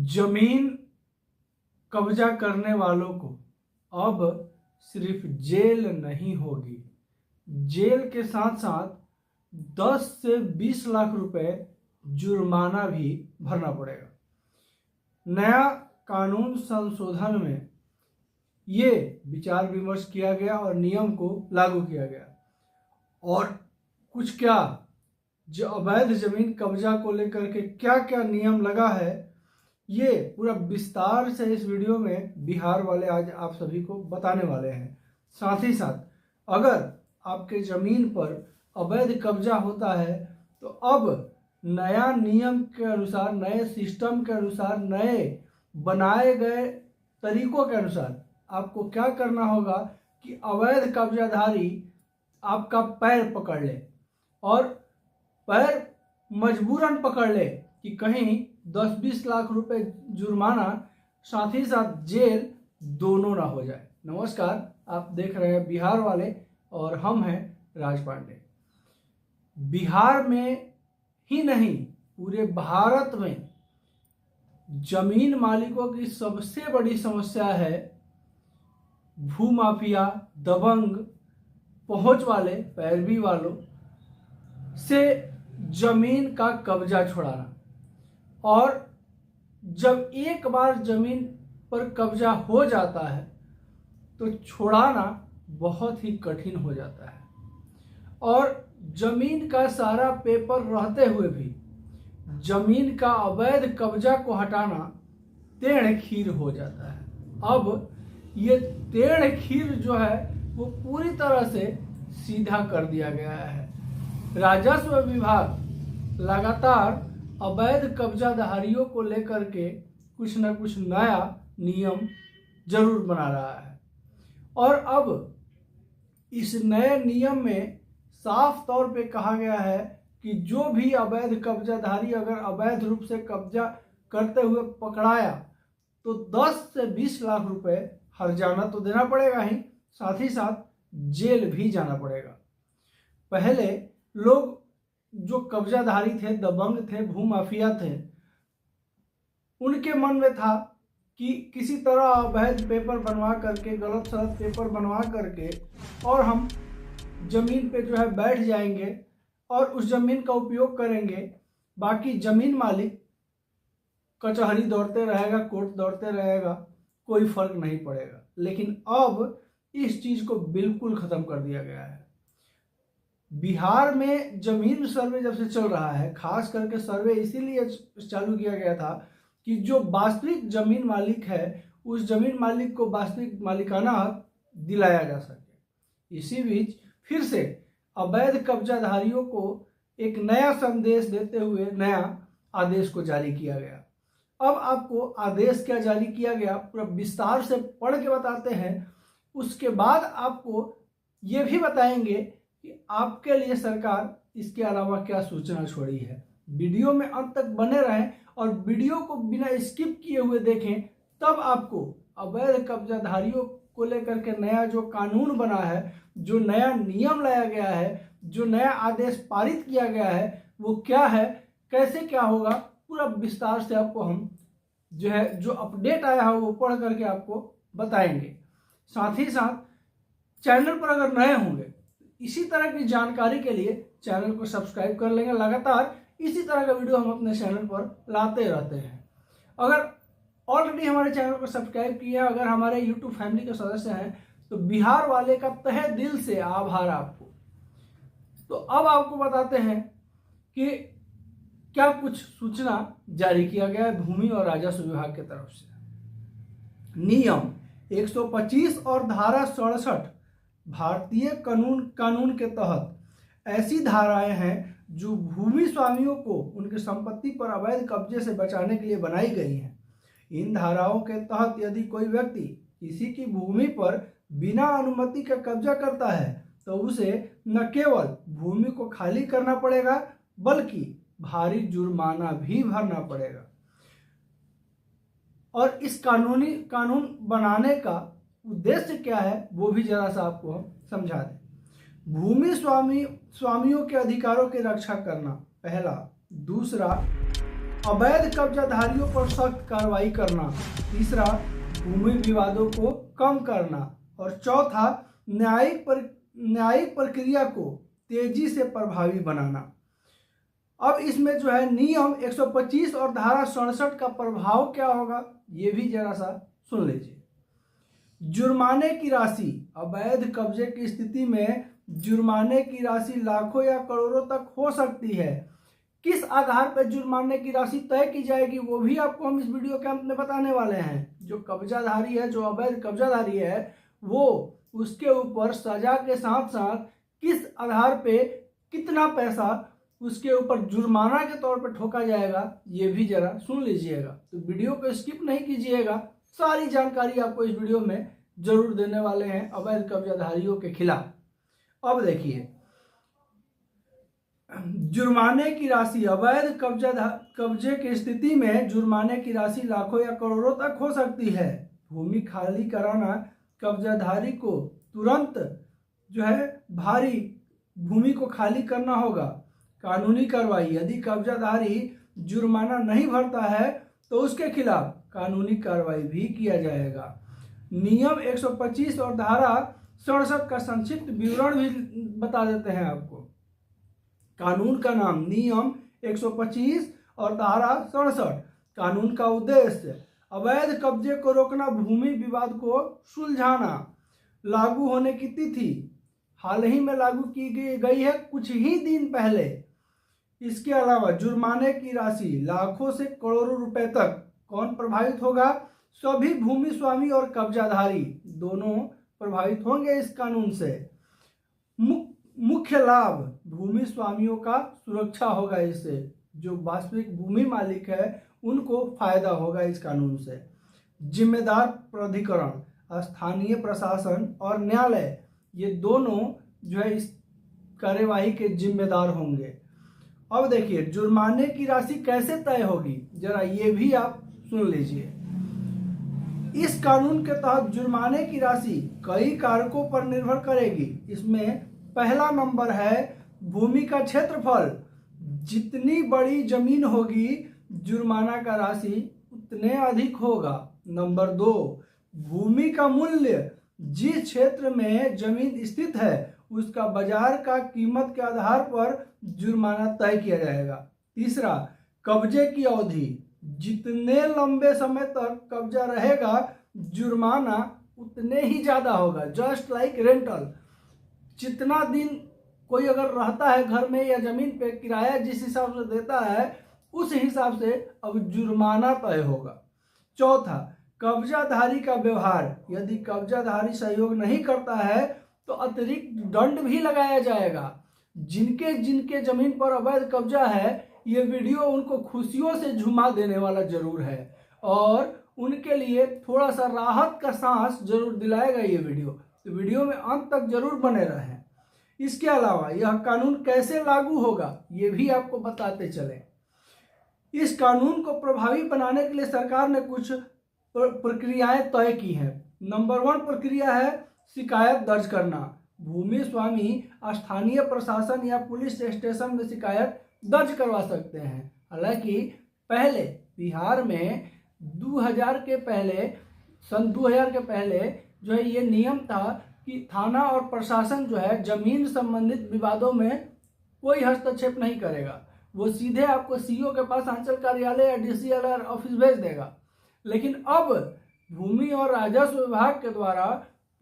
जमीन कब्जा करने वालों को अब सिर्फ जेल नहीं होगी, जेल के साथ साथ 10 से 20 लाख रुपए जुर्माना भी भरना पड़ेगा। नया कानून संशोधन में ये विचार विमर्श किया गया और नियम को लागू किया गया। और कुछ क्या, जो अवैध जमीन कब्जा को लेकर के क्या क्या नियम लगा है, ये पूरा विस्तार से इस वीडियो में बिहार वाले आज आप सभी को बताने वाले हैं। साथ ही साथ अगर आपके ज़मीन पर अवैध कब्जा होता है तो अब नया नियम के अनुसार, नए सिस्टम के अनुसार, नए बनाए गए तरीकों के अनुसार आपको क्या करना होगा कि अवैध कब्जाधारी आपका पैर पकड़ ले, और पैर मजबूरन पकड़ ले कि कहीं 10-20 लाख रुपए जुर्माना साथ ही साथ जेल दोनों ना हो जाए। नमस्कार, आप देख रहे हैं बिहार वाले और हम हैं राज पांडे। बिहार में ही नहीं, पूरे भारत में जमीन मालिकों की सबसे बड़ी समस्या है भूमाफिया, दबंग, पहुंच वाले, पैरवी वालों से जमीन का कब्जा छुड़ाना। और जब एक बार जमीन पर कब्जा हो जाता है तो छुड़ाना बहुत ही कठिन हो जाता है, और जमीन का सारा पेपर रहते हुए भी जमीन का अवैध कब्जा को हटाना टेढ़ खीर हो जाता है। अब ये टेढ़ खीर जो है वो पूरी तरह से सीधा कर दिया गया है। राजस्व विभाग लगातार अवैध कब्जाधारियों को लेकर के कुछ न कुछ नया नियम जरूर बना रहा है, और अब इस नए नियम में साफ तौर पे कहा गया है कि जो भी अवैध कब्जाधारी अगर अवैध रूप से कब्जा करते हुए पकड़ाया तो 10 से 20 लाख रुपए हर्जाना तो देना पड़ेगा ही, साथ ही साथ जेल भी जाना पड़ेगा। पहले लोग जो कब्जाधारी थे, दबंग थे, भूमाफिया थे, उनके मन में था कि किसी तरह अवैध पेपर बनवा करके, गलत सलत पेपर बनवा करके और हम जमीन पे जो है बैठ जाएंगे और उस जमीन का उपयोग करेंगे। बाकी जमीन मालिक कचहरी दौड़ते रहेगा, कोर्ट दौड़ते रहेगा, कोई फर्क नहीं पड़ेगा। लेकिन अब इस चीज को बिल्कुल खत्म कर दिया गया है। बिहार में जमीन सर्वे जब से चल रहा है, खास करके सर्वे इसीलिए चालू किया गया था कि जो वास्तविक जमीन मालिक है उस जमीन मालिक को वास्तविक मालिकाना हक दिलाया जा सके। इसी बीच फिर से अवैध कब्जाधारियों को एक नया संदेश देते हुए नया आदेश को जारी किया गया। अब आपको आदेश क्या जारी किया गया पूरा विस्तार से पढ़ के बताते हैं। उसके बाद आपको ये भी बताएंगे कि आपके लिए सरकार इसके अलावा क्या सूचना छोड़ी है। वीडियो में अंत तक बने रहें और वीडियो को बिना स्किप किए हुए देखें, तब आपको अवैध कब्जाधारियों को लेकर के नया जो कानून बना है, जो नया नियम लाया गया है, जो नया आदेश पारित किया गया है, वो क्या है, कैसे क्या होगा, पूरा विस्तार से आपको हम जो है जो अपडेट आया है वो पढ़ करके आपको बताएंगे। साथ ही साथ चैनल पर अगर नए होंगे इसी तरह की जानकारी के लिए चैनल को सब्सक्राइब कर लेंगे। लगातार इसी तरह का वीडियो हम अपने चैनल पर लाते रहते हैं। अगर ऑलरेडी हमारे चैनल को सब्सक्राइब किया, अगर हमारे यूट्यूब फैमिली के सदस्य हैं, तो बिहार वाले का तहे दिल से आभार आपको। तो अब आपको बताते हैं कि क्या कुछ सूचना जारी किया गया है भूमि और राजस्व विभाग की तरफ से। नियम 125 और धारा 67 भारतीय कानून के तहत ऐसी धाराएं हैं जो भूमि स्वामियों को उनकी संपत्ति पर अवैध कब्जे से बचाने के लिए बनाई गई हैं। इन धाराओं के तहत यदि कोई व्यक्ति किसी की भूमि पर बिना अनुमति के कब्जा करता है तो उसे न केवल भूमि को खाली करना पड़ेगा बल्कि भारी जुर्माना भी भरना पड़ेगा। और इस कानून बनाने का उद्देश्य क्या है वो भी जरा सा आपको हम समझा दें। भूमि स्वामियों के अधिकारों की रक्षा करना पहला। दूसरा, अवैध कब्जाधारियों पर सख्त कार्रवाई करना। तीसरा, भूमि विवादों को कम करना। और चौथा, न्यायिक प्रक्रिया को तेजी से प्रभावी बनाना। अब इसमें जो है नियम 125 और धारा 67 का प्रभाव क्या होगा, ये भी जरा सा सुन लीजिए। जुर्माने की राशि, अवैध कब्जे की स्थिति में जुर्माने की राशि लाखों या करोड़ों तक हो सकती है। किस आधार पर जुर्माने की राशि तय की जाएगी वो भी आपको हम इस वीडियो के अंत में बताने वाले हैं। जो कब्जाधारी है, जो अवैध कब्जाधारी है, वो उसके ऊपर सजा के साथ साथ किस आधार पे कितना पैसा उसके ऊपर जुर्माना के तौर पर ठोका जाएगा, ये भी जरा सुन लीजिएगा। तो वीडियो को स्किप नहीं कीजिएगा, सारी जानकारी आपको इस वीडियो में जरूर देने वाले हैं अवैध कब्जाधारियों के खिलाफ। अब देखिए, जुर्माने की राशि, अवैध कब्जे की स्थिति में जुर्माने की राशि लाखों या करोड़ों तक हो सकती है। भूमि खाली कराना, कब्जाधारी को तुरंत जो है भारी भूमि को खाली करना होगा। कानूनी कार्रवाई, यदि कब्जाधारी जुर्माना नहीं भरता है तो उसके खिलाफ कानूनी कार्रवाई भी किया जाएगा। नियम 125 और धारा 67 का संक्षिप्त विवरण भी बता देते हैं आपको। कानून का नाम, नियम 125 और धारा 67। कानून का उद्देश्य, अवैध कब्जे को रोकना, भूमि विवाद को सुलझाना। लागू होने की तिथि, हाल ही में लागू की गई है, कुछ ही दिन पहले। इसके अलावा जुर्माने की राशि लाखों से करोड़ों रुपए तक। कौन प्रभावित होगा? सभी भूमि स्वामी और कब्जाधारी दोनों प्रभावित होंगे इस कानून से। मुख्य लाभ, भूमि स्वामियों का सुरक्षा होगा इससे। जो वास्तविक भूमि मालिक है उनको फायदा होगा इस कानून से। जिम्मेदार प्राधिकरण, स्थानीय प्रशासन और न्यायालय, ये दोनों जो है इस कार्यवाही के जिम्मेदार होंगे। अब देखिए, जुर्माने की राशि कैसे तय होगी, जरा ये भी आप सुन लीजिए। इस कानून के तहत जुर्माने की राशि कई कारकों पर निर्भर करेगी। इसमें पहला नंबर है भूमि का क्षेत्रफल। जितनी बड़ी जमीन होगी जुर्माना का राशि उतने अधिक होगा। नंबर 2, भूमि का मूल्य। जिस क्षेत्र में जमीन स्थित है उसका बाजार का कीमत के आधार पर जुर्माना तय किया जाएगा। तीसरा, कब्जे की अवधि। जितने लंबे समय तक कब्जा रहेगा जुर्माना उतने ही ज्यादा होगा। जस्ट लाइक रेंटल, जितना दिन कोई अगर रहता है घर में या जमीन पे, किराया जिस हिसाब से देता है उस हिसाब से अब जुर्माना तय होगा। चौथा, कब्जाधारी का व्यवहार। यदि कब्जाधारी सहयोग नहीं करता है तो अतिरिक्त दंड भी लगाया जाएगा। जिनके जिनके जमीन पर अवैध कब्जा है, ये वीडियो उनको खुशियों से झुमा देने वाला जरूर है और उनके लिए थोड़ा सा राहत का सांस जरूर दिलाएगा ये वीडियो। तो वीडियो में अंत तक जरूर बने रहें। इसके अलावा यह कानून कैसे लागू होगा ये भी आपको बताते चले। इस कानून को प्रभावी बनाने के लिए सरकार ने कुछ प्रक्रियाएं तय की हैं। नंबर 1 प्रक्रिया है शिकायत दर्ज करना। भूमि स्वामी स्थानीय प्रशासन या पुलिस स्टेशन में शिकायत दर्ज करवा सकते हैं। हालांकि पहले बिहार में 2000 के पहले, सन 2000 के पहले जो है ये नियम था कि थाना और प्रशासन जो है जमीन संबंधित विवादों में कोई हस्तक्षेप नहीं करेगा। वो सीधे आपको सीओ के पास अंचल कार्यालय या डीसीएलआर ऑफिस भेज देगा। लेकिन अब भूमि और राजस्व विभाग के द्वारा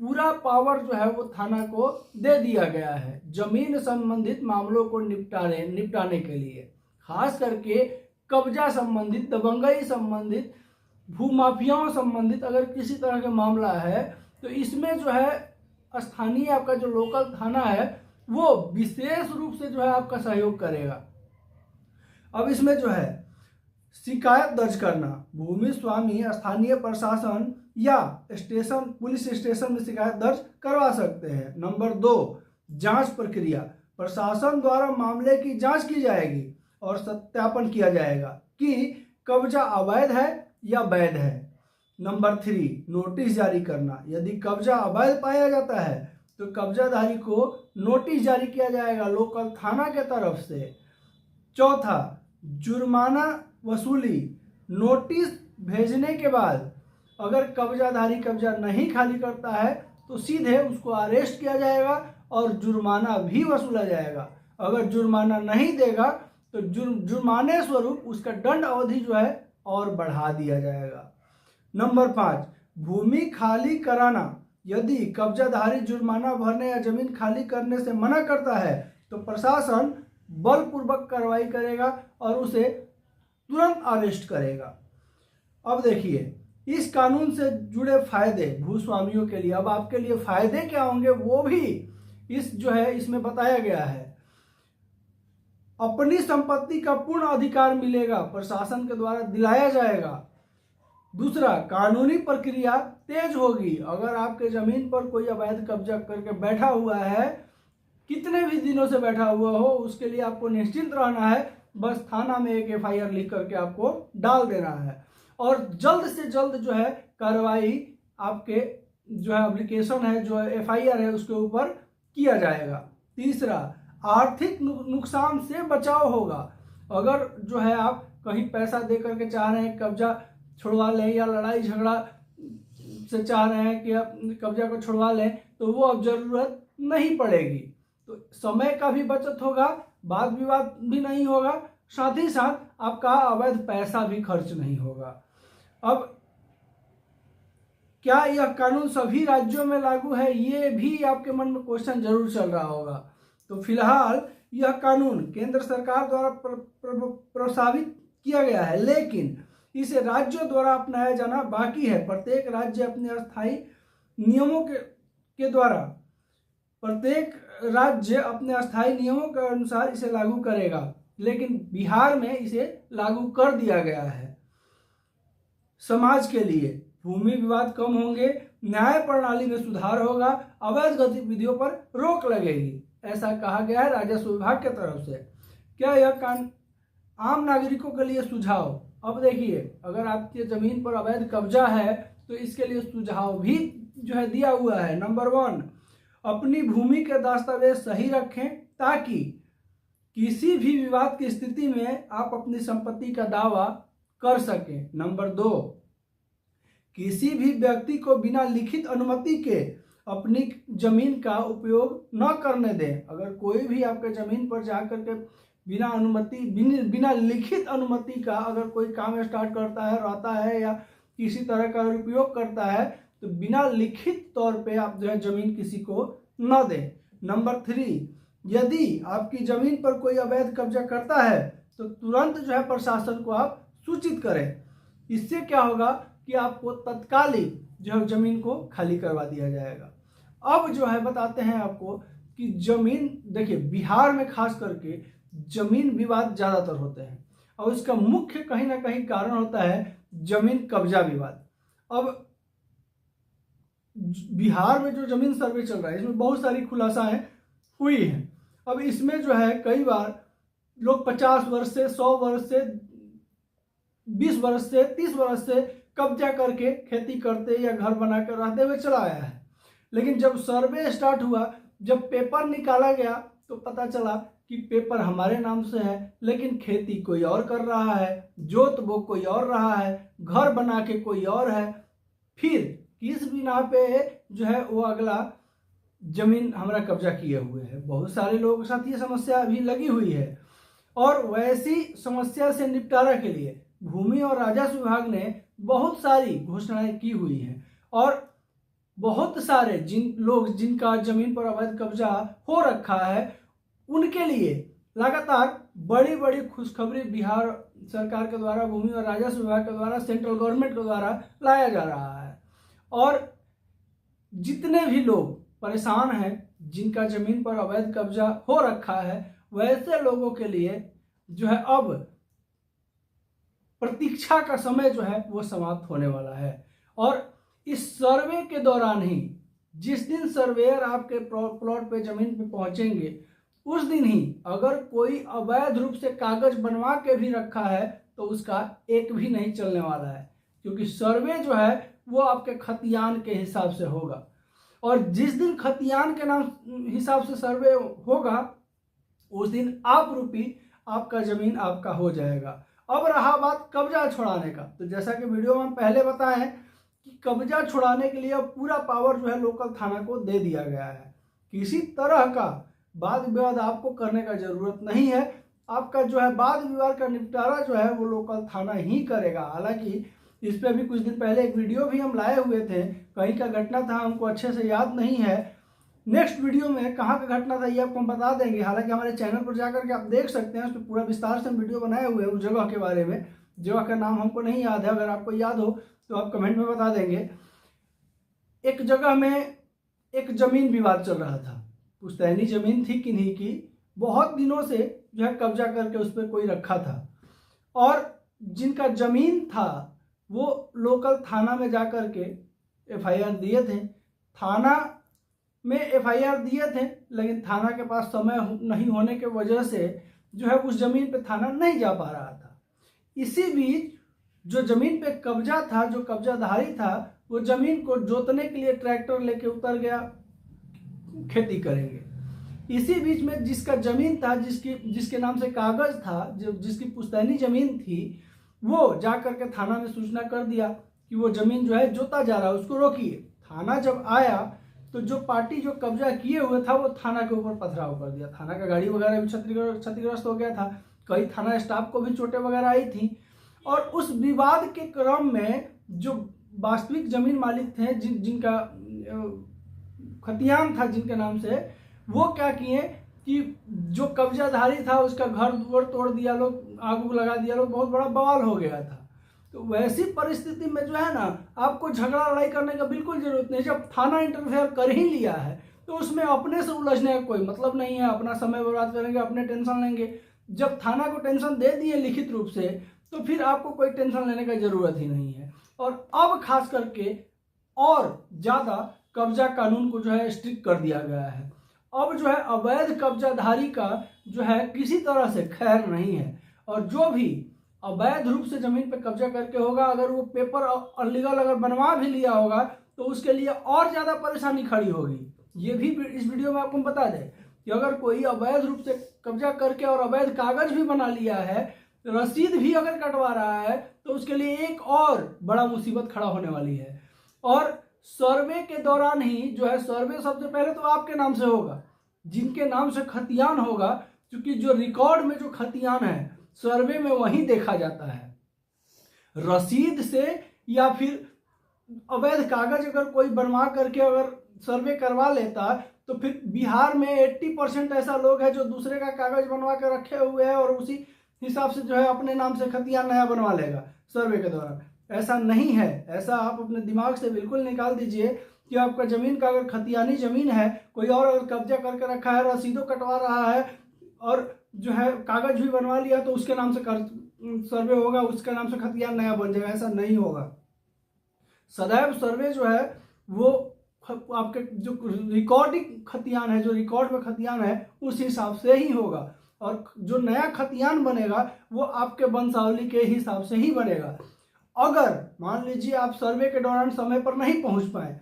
पूरा पावर जो है वो थाना को दे दिया गया है जमीन संबंधित मामलों को निपटाने के लिए। खास करके कब्जा संबंधित, दबंगई संबंधित, भूमाफियाओं संबंधित अगर किसी तरह का मामला है तो इसमें जो है स्थानीय आपका जो लोकल थाना है वो विशेष रूप से जो है आपका सहयोग करेगा। अब इसमें जो है शिकायत दर्ज करना, भूमि स्वामी स्थानीय प्रशासन या स्टेशन, पुलिस स्टेशन में शिकायत दर्ज करवा सकते हैं। नंबर 2, जांच प्रक्रिया। प्रशासन द्वारा मामले की जांच की जाएगी और सत्यापन किया जाएगा कि कब्जा अवैध है या वैध है। नंबर 3, नोटिस जारी करना। यदि कब्जा अवैध पाया जाता है तो कब्जाधारी को नोटिस जारी किया जाएगा लोकल थाना के तरफ से। चौथा, जुर्माना वसूली। नोटिस भेजने के बाद अगर कब्जाधारी कब्जा नहीं खाली करता है तो सीधे उसको अरेस्ट किया जाएगा और जुर्माना भी वसूला जाएगा। अगर जुर्माना नहीं देगा तो जुर्माने स्वरूप उसका दंड अवधि जो है और बढ़ा दिया जाएगा। नंबर 5, भूमि खाली कराना। यदि कब्जाधारी जुर्माना भरने या जमीन खाली करने से मना करता है तो प्रशासन बलपूर्वक कार्रवाई करेगा और उसे तुरंत अरेस्ट करेगा। अब देखिए इस कानून से जुड़े फायदे भूस्वामियों के लिए, अब आपके लिए फायदे क्या होंगे वो भी इसमें बताया गया है। अपनी संपत्ति का पूर्ण अधिकार मिलेगा, प्रशासन के द्वारा दिलाया जाएगा। दूसरा, कानूनी प्रक्रिया तेज होगी। अगर आपके जमीन पर कोई अवैध कब्जा करके बैठा हुआ है, कितने भी दिनों से बैठा हुआ हो, उसके लिए आपको निश्चिंत रहना है। बस थाना में एक FIR लिख करके आपको डाल देना है और जल्द से जल्द जो है कार्रवाई आपके जो है एप्लीकेशन है, जो FIR है, उसके ऊपर किया जाएगा। तीसरा, आर्थिक नुकसान से बचाव होगा। अगर जो है आप कहीं पैसा दे करके चाह रहे हैं कब्जा छुड़वा लें या लड़ाई झगड़ा से चाह रहे हैं कि आप कब्जा को छुड़वा लें तो वो अब जरूरत नहीं पड़ेगी। तो समय का भी बचत होगा, वाद विवाद भी नहीं होगा, साथ ही साथ आपका अवैध पैसा भी खर्च नहीं होगा। अब क्या यह कानून सभी राज्यों में लागू है, ये भी आपके मन में क्वेश्चन जरूर चल रहा होगा। तो फिलहाल यह कानून केंद्र सरकार द्वारा प्रस्तावित किया गया है, लेकिन इसे राज्यों द्वारा अपनाया जाना बाकी है। प्रत्येक राज्य अपने अस्थायी नियमों के अनुसार इसे लागू करेगा, लेकिन बिहार में इसे लागू कर दिया गया है। समाज के लिए भूमि विवाद कम होंगे, न्याय प्रणाली में सुधार होगा, अवैध गतिविधियों पर रोक लगेगी, ऐसा कहा गया है राजस्व विभाग की तरफ से। क्या यह कानून आम नागरिकों के लिए सुझाव? अब देखिए, अगर आपके जमीन पर अवैध कब्जा है तो इसके लिए सुझाव भी जो है दिया हुआ है। नंबर 1, अपनी भूमि के दस्तावेज सही रखें ताकि किसी भी विवाद की स्थिति में आप अपनी संपत्ति का दावा कर सकें। नंबर 2, किसी भी व्यक्ति को बिना लिखित अनुमति के अपनी जमीन का उपयोग न करने दें। अगर कोई भी आपके जमीन पर जाकर के बिना लिखित अनुमति का अगर कोई काम स्टार्ट करता है, रहता है या किसी तरह का उपयोग करता है तो बिना लिखित तौर पे आप जो है जमीन किसी को न दें। नंबर 3, यदि आपकी जमीन पर कोई अवैध कब्जा करता है तो तुरंत जो है प्रशासन को आप सूचित करें। इससे क्या होगा कि आपको तत्कालिक जो है जमीन को खाली करवा दिया जाएगा। अब जो है बताते हैं आपको कि जमीन, देखिए बिहार में खास करके जमीन विवाद ज्यादातर होते हैं और इसका मुख्य कहीं ना कहीं कारण होता है जमीन कब्जा विवाद। अब बिहार में जो जमीन सर्वे चल रहा है इसमें बहुत सारी खुलासाएं हुई हैं। अब इसमें जो है कई बार लोग 50 वर्ष से 100 वर्ष से 20 वर्ष से 30 वर्ष से कब्जा करके खेती करते या घर बनाकर रहते हुए चला आया है, लेकिन जब सर्वे स्टार्ट हुआ, जब पेपर निकाला गया तो पता चला कि पेपर हमारे नाम से है लेकिन खेती कोई और कर रहा है, जोत बो कोई और रहा है, घर बना के कोई और है। फिर किस बिना पे जो है वो अगला जमीन हमारा कब्जा किए हुए है। बहुत सारे लोगों के साथ ये समस्या अभी लगी हुई है और वैसी समस्या से निपटारा के लिए भूमि और राजस्व विभाग ने बहुत सारी घोषणाएं की हुई हैं और बहुत सारे जिनका जमीन पर अवैध कब्जा हो रखा है उनके लिए लगातार बड़ी बड़ी खुशखबरी बिहार सरकार के द्वारा, भूमि और राजस्व विभाग के द्वारा, सेंट्रल गवर्नमेंट के द्वारा लाया जा रहा है। और जितने भी लोग परेशान हैं, जिनका जमीन पर अवैध कब्जा हो रखा है, वैसे लोगों के लिए जो है अब प्रतीक्षा का समय जो है वो समाप्त होने वाला है। और इस सर्वे के दौरान ही, जिस दिन सर्वेयर आपके प्लॉट पे जमीन पे पहुंचेंगे, उस दिन ही अगर कोई अवैध रूप से कागज बनवा के भी रखा है तो उसका एक भी नहीं चलने वाला है, क्योंकि सर्वे जो है वो आपके खतियान के हिसाब से होगा। और जिस दिन खतियान के नाम हिसाब से सर्वे होगा उस दिन आप रूपी आपका जमीन आपका हो जाएगा। अब रहा बात कब्जा छुड़ाने का, तो जैसा कि वीडियो में हम पहले बताए हैं कि कब्जा छुड़ाने के लिए अब पूरा पावर जो है लोकल थाना को दे दिया गया है। किसी तरह का वाद विवाद आपको करने का जरूरत नहीं है। आपका जो है वाद विवाद का निपटारा जो है वो लोकल थाना ही करेगा। हालांकि इस पर अभी कुछ दिन पहले एक वीडियो भी हम लाए हुए थे, कहीं का घटना था, हमको अच्छे से याद नहीं है। नेक्स्ट वीडियो में कहाँ का घटना था ये आपको हम बता देंगे। हालांकि हमारे चैनल पर जाकर के आप देख सकते हैं, उस पर पूरा विस्तार से हम वीडियो बनाए हुए हैं उस जगह के बारे में। जगह का नाम हमको नहीं याद है, अगर आपको याद हो तो आप कमेंट में बता देंगे। एक जगह में एक जमीन विवाद चल रहा था, पुश्तैनी जमीन थी किन्हीं की, बहुत दिनों से जो है कब्जा करके उस पर कोई रखा था, और जिनका जमीन था वो लोकल थाना में जाकर के FIR दिए थे। थाना में FIR दिए थे, लेकिन थाना के पास समय नहीं होने के वजह से जो है उस जमीन पे थाना नहीं जा पा रहा था। इसी बीच जो जमीन पे कब्जा था, जो कब्जाधारी था, वो जमीन को जोतने के लिए ट्रैक्टर लेके उतर गया, खेती करेंगे। इसी बीच में जिसका जमीन था, जिसके नाम से कागज था, जिसकी पुश्तैनी जमीन थी, वो जा करके थाना में सूचना कर दिया कि वो जमीन जो है जोता जा रहा है, उसको रोकिए। थाना जब आया तो जो पार्टी जो कब्जा किए हुए था वो थाना के ऊपर पथराव कर दिया। थाना का गाड़ी वगैरह भी क्षतिग्रस्त हो गया था, कई थाना स्टाफ को भी चोटें वगैरह आई थी। और उस विवाद के क्रम में जो वास्तविक जमीन मालिक थे, जिनका खतियान था जिनके नाम से, वो क्या किए कि जो कब्जाधारी था उसका घर दुआर तोड़ दिया लोग, आग लगा दिया लोग, बहुत बड़ा बवाल हो गया था। तो वैसी परिस्थिति में जो है ना, आपको झगड़ा लड़ाई करने का बिल्कुल जरूरत नहीं। जब थाना इंटरफेयर कर ही लिया है तो उसमें अपने से उलझने का कोई मतलब नहीं है। अपना समय बर्बाद करेंगे, अपने टेंशन लेंगे। जब थाना को टेंशन दे दिए लिखित रूप से, तो फिर आपको कोई टेंशन लेने का जरूरत ही नहीं है। और अब खास करके और ज्यादा कब्जा कानून को जो है स्ट्रिक्ट कर दिया गया है। अब जो है अवैध कब्जाधारी का जो है किसी तरह से खैर नहीं है। और जो भी अवैध रूप से जमीन पे कब्जा करके होगा, अगर वो पेपर अनलीगल अगर बनवा भी लिया होगा तो उसके लिए और ज्यादा परेशानी खड़ी होगी। ये भी इस वीडियो में आपको बता दें कि अगर कोई अवैध रूप से कब्जा करके और अवैध कागज भी बना लिया है, रसीद भी अगर कटवा रहा है, तो उसके लिए एक और बड़ा मुसीबत खड़ा होने वाली है। और सर्वे के दौरान ही जो है, सर्वे सबसे पहले तो आपके नाम से होगा, जिनके नाम से खतियान होगा, क्योंकि जो रिकॉर्ड में जो खतियान है सर्वे में वही देखा जाता है। रसीद से या फिर अवैध कागज अगर कोई बनवा करके अगर सर्वे करवा लेता, तो फिर बिहार में 80% ऐसा लोग है जो दूसरे का कागज बनवा कर रखे हुए हैं और उसी हिसाब से जो है अपने नाम से खतियान नया बनवा लेगा सर्वे के दौरान। ऐसा नहीं है, ऐसा आप अपने दिमाग से बिल्कुल निकाल दीजिए कि आपका जमीन का अगर खतियानी जमीन है, कोई और अगर कब्जा करके रखा है, रसीदों कटवा रहा है और जो है कागज भी बनवा लिया, तो उसके नाम से सर्वे होगा, उसके नाम से खतियान नया बन जाएगा। ऐसा नहीं होगा। सदैव सर्वे जो है वो आपके जो रिकॉर्डिंग खतियान है, जो रिकॉर्ड में खतियान है, उस हिसाब से ही होगा। और जो नया खतियान बनेगा वो आपके वंशावली के हिसाब से ही बनेगा। अगर मान लीजिए आप सर्वे के दौरान समय पर नहीं पहुंच पाए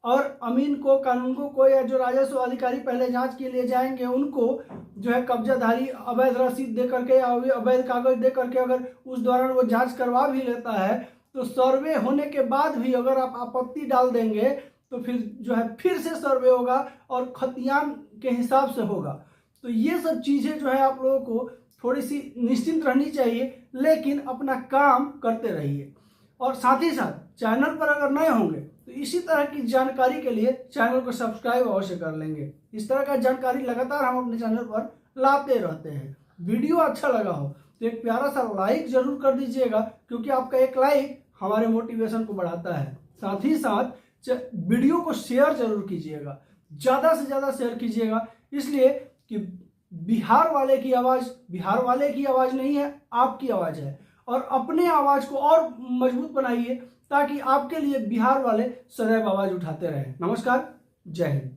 और अमीन को, कानूनगो को या जो राजस्व अधिकारी पहले जांच के लिए जाएंगे, उनको जो है कब्जाधारी अवैध रसीद दे करके या अवैध कागज दे करके अगर उस दौरान वो जांच करवा भी लेता है, तो सर्वे होने के बाद भी अगर आप आपत्ति डाल देंगे तो फिर जो है फिर से सर्वे होगा और खतियान के हिसाब से होगा। तो ये सब चीजें जो है आप लोगों को थोड़ी सी निश्चिंत रहनी चाहिए, लेकिन अपना काम करते रहिए। और साथ ही साथ चैनल पर अगर नए होंगे तो इसी तरह की जानकारी के लिए चैनल को सब्सक्राइब अवश्य कर लेंगे। इस तरह का जानकारी लगातार हम अपने चैनल पर लाते रहते हैं। वीडियो अच्छा लगा हो तो एक प्यारा सा लाइक जरूर कर दीजिएगा, क्योंकि आपका एक लाइक हमारे मोटिवेशन को बढ़ाता है। साथ ही साथ वीडियो को शेयर जरूर कीजिएगा, ज्यादा से ज्यादा शेयर कीजिएगा, इसलिए कि बिहार वाले की आवाज नहीं है, आपकी आवाज है। और अपने आवाज को और मजबूत बनाइए ताकि आपके लिए बिहार वाले सदैव आवाज उठाते रहें। नमस्कार, जय हिंद।